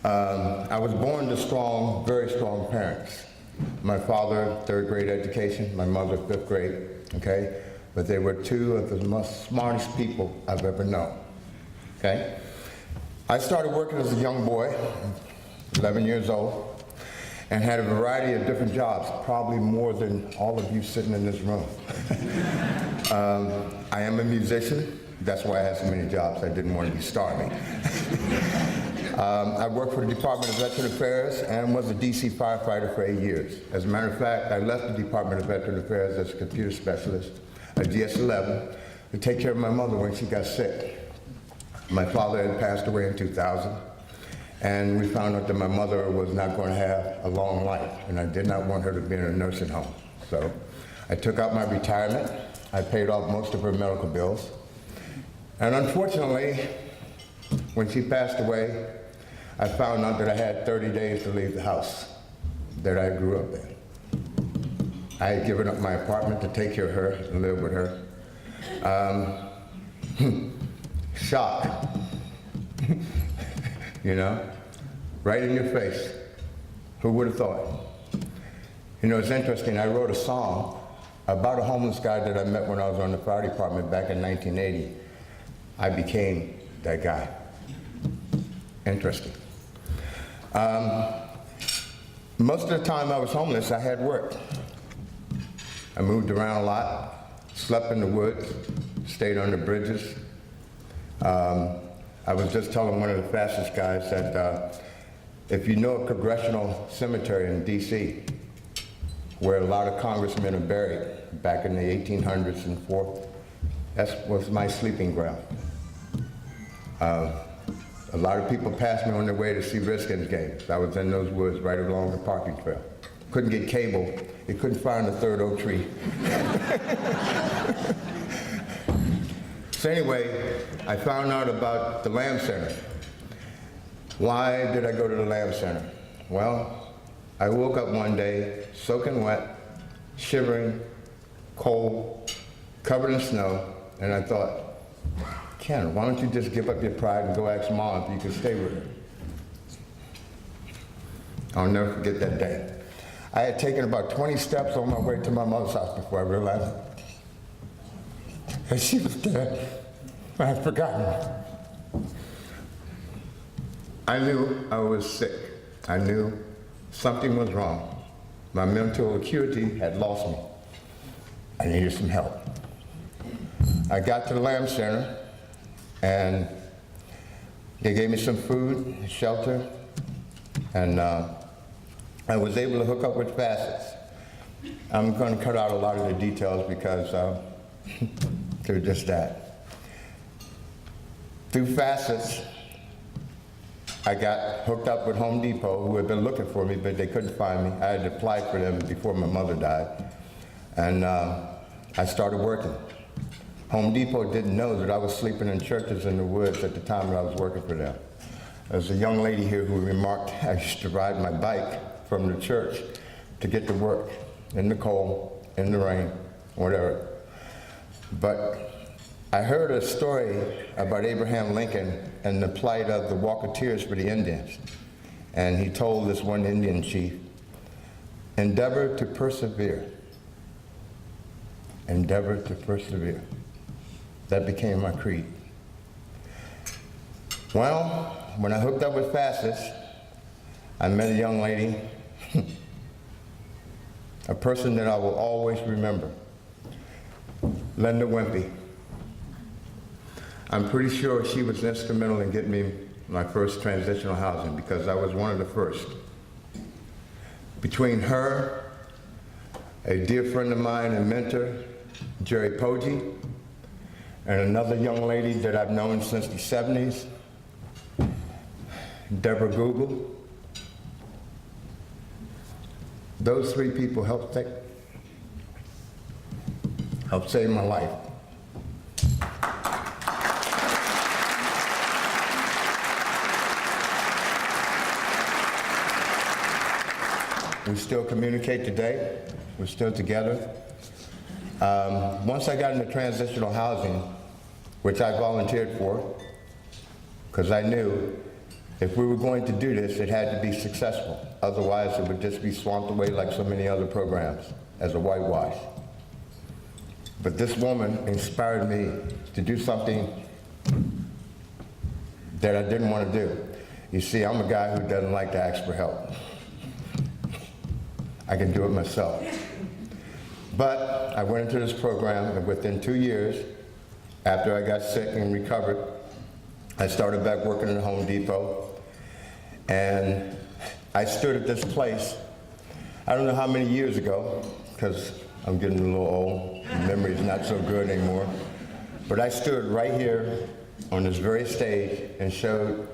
I was born to strong, very strong parents. My father, third grade education, my mother, fifth grade, okay? But they were two of the most smartest people I've ever known, okay? I started working as a young boy, 11 years old, and had a variety of different jobs, probably more than all of you sitting in this room. I am a musician. That's why I had so many jobs. I didn't want to be starving. I worked for the Department of Veteran Affairs and was a DC firefighter for 8 years. As a matter of fact, I left the Department of Veteran Affairs as a computer specialist at DS-11 to take care of my mother when she got sick. My father had passed away in 2000, and we found out that my mother was not going to have a long life, and I did not want her to be in a nursing home. So I took out my retirement. I paid off most of her medical bills. And unfortunately, when she passed away, I found out that I had 30 days to leave the house that I grew up in. I had given up my apartment to take care of her and live with her. Shock, you know, right in your face. Who would have thought? You know, it's interesting, I wrote a song about a homeless guy that I met when I was on the fire department back in 1980. I became that guy. Interesting. Most of the time I was homeless, I had work. I moved around a lot, slept in the woods, stayed under bridges. I was just telling one of the fastest guys that if you know a congressional cemetery in DC, where a lot of congressmen are buried back in the 1800s and forth, that was my sleeping ground. A lot of people passed me on their way to see Redskins games. I was in those woods right along the parking trail. Couldn't get cable. You couldn't find the third oak tree. So anyway, I found out about the Lamb Center. Why did I go to the Lamb Center? Well, I woke up one day soaking wet, shivering, cold, covered in snow, and I thought, Ken, why don't you just give up your pride and go ask Mom if you could stay with her? I'll never forget that day. I had taken about 20 steps on my way to my mother's house before I realized it. And she was dead. I had forgotten. I knew I was sick. I knew something was wrong. My mental acuity had lost me. I needed some help. I got to the Lamb Center, and they gave me some food, shelter, and I was able to hook up with Facets. I'm going to cut out a lot of the details because they're just that. Through Facets, I got hooked up with Home Depot, who had been looking for me, but they couldn't find me. I had applied for them before my mother died, and I started working. Home Depot didn't know that I was sleeping in churches in the woods at the time that I was working for them. There's a young lady here who remarked I used to ride my bike from the church to get to work, in the cold, in the rain, whatever. But I heard a story about Abraham Lincoln and the plight of the Walketeers for the Indians. And he told this one Indian chief, endeavor to persevere. Endeavor to persevere. That became my creed. Well, when I hooked up with Facets, I met a young lady, a person that I will always remember, Linda Wimpy. I'm pretty sure she was instrumental in getting me my first transitional housing because I was one of the first. Between her, a dear friend of mine and mentor, Jerry Poggi, and another young lady that I've known since the 70s, Deborah Google. Those three people helped save my life. We still communicate today. We're still together. Once I got into transitional housing, which I volunteered for, because I knew If we were going to do this, it had to be successful. Otherwise, it would just be swamped away like so many other programs as a whitewash. But this woman inspired me to do something that I didn't want to do. You see, I'm a guy who doesn't like to ask for help. I can do it myself. But I went into this program, and within 2 years, after I got sick and recovered, I started back working at Home Depot. And I stood at this place, I don't know how many years ago, because I'm getting a little old, memory's not so good anymore. But I stood right here on this very stage and showed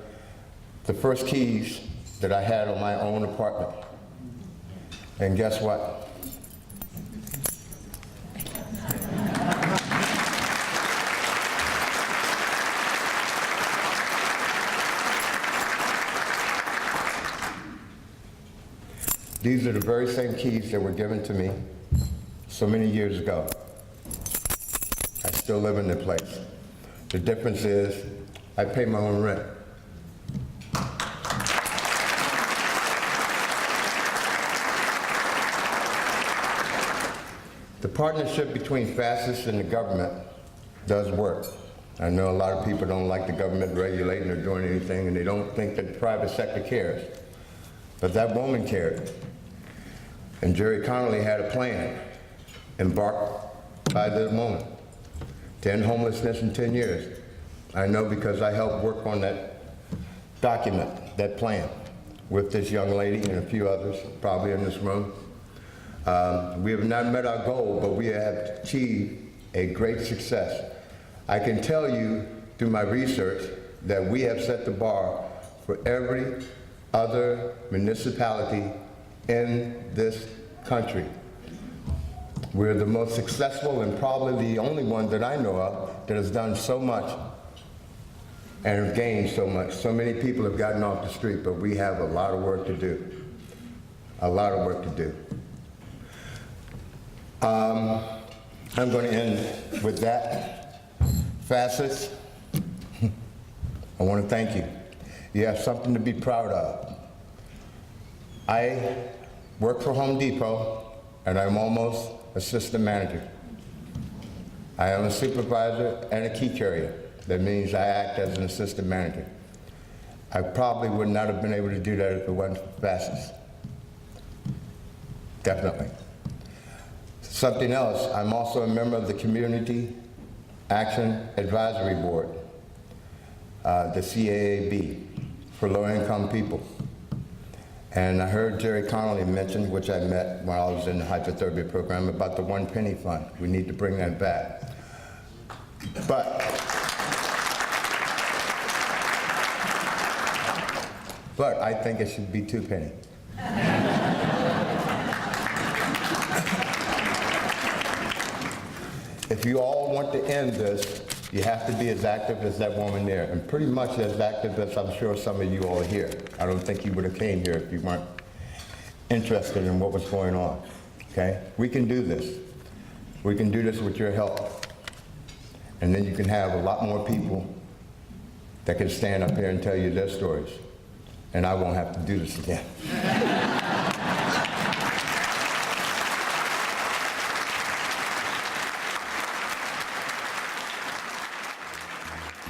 the first keys that I had on my own apartment. And guess what? These are the very same keys that were given to me so many years ago. I still live in the place. The difference is I pay my own rent. The partnership between FASCIST and the government does work. I know a lot of people don't like the government regulating or doing anything, and they don't think that the private sector cares. But that woman cared. And Jerry Connolly had a plan embarked by the woman to end homelessness in 10 years. I know because I helped work on that document, that plan, with this young lady and a few others probably in this room. We have not met our goal, but we have achieved a great success. I can tell you through my research that we have set the bar for every other municipality in this country. We're the most successful and probably the only one that I know of that has done so much and have gained so much. So many people have gotten off the street, but we have a lot of work to do. A lot of work to do. I'm going to end with that. FASCIST, I want to thank you. You have something to be proud of. I work for Home Depot, and I'm almost assistant manager. I am a supervisor and a key carrier. That means I act as an assistant manager. I probably would not have been able to do that if it wasn't for FASCIST. Definitely. Something else, I'm also a member of the Community Action Advisory Board, the CAAB, for low-income people. And I heard Jerry Connolly mention, which I met when I was in the hypotherapy program, about the One Penny Fund. We need to bring that back. But I think it should be 2 pennies. If you all want to end this, you have to be as active as that woman there, and pretty much as active as I'm sure some of you all are here. I don't think you would have came here if you weren't interested in what was going on, okay? We can do this. We can do this with your help. And then you can have a lot more people that can stand up here and tell you their stories. And I won't have to do this again.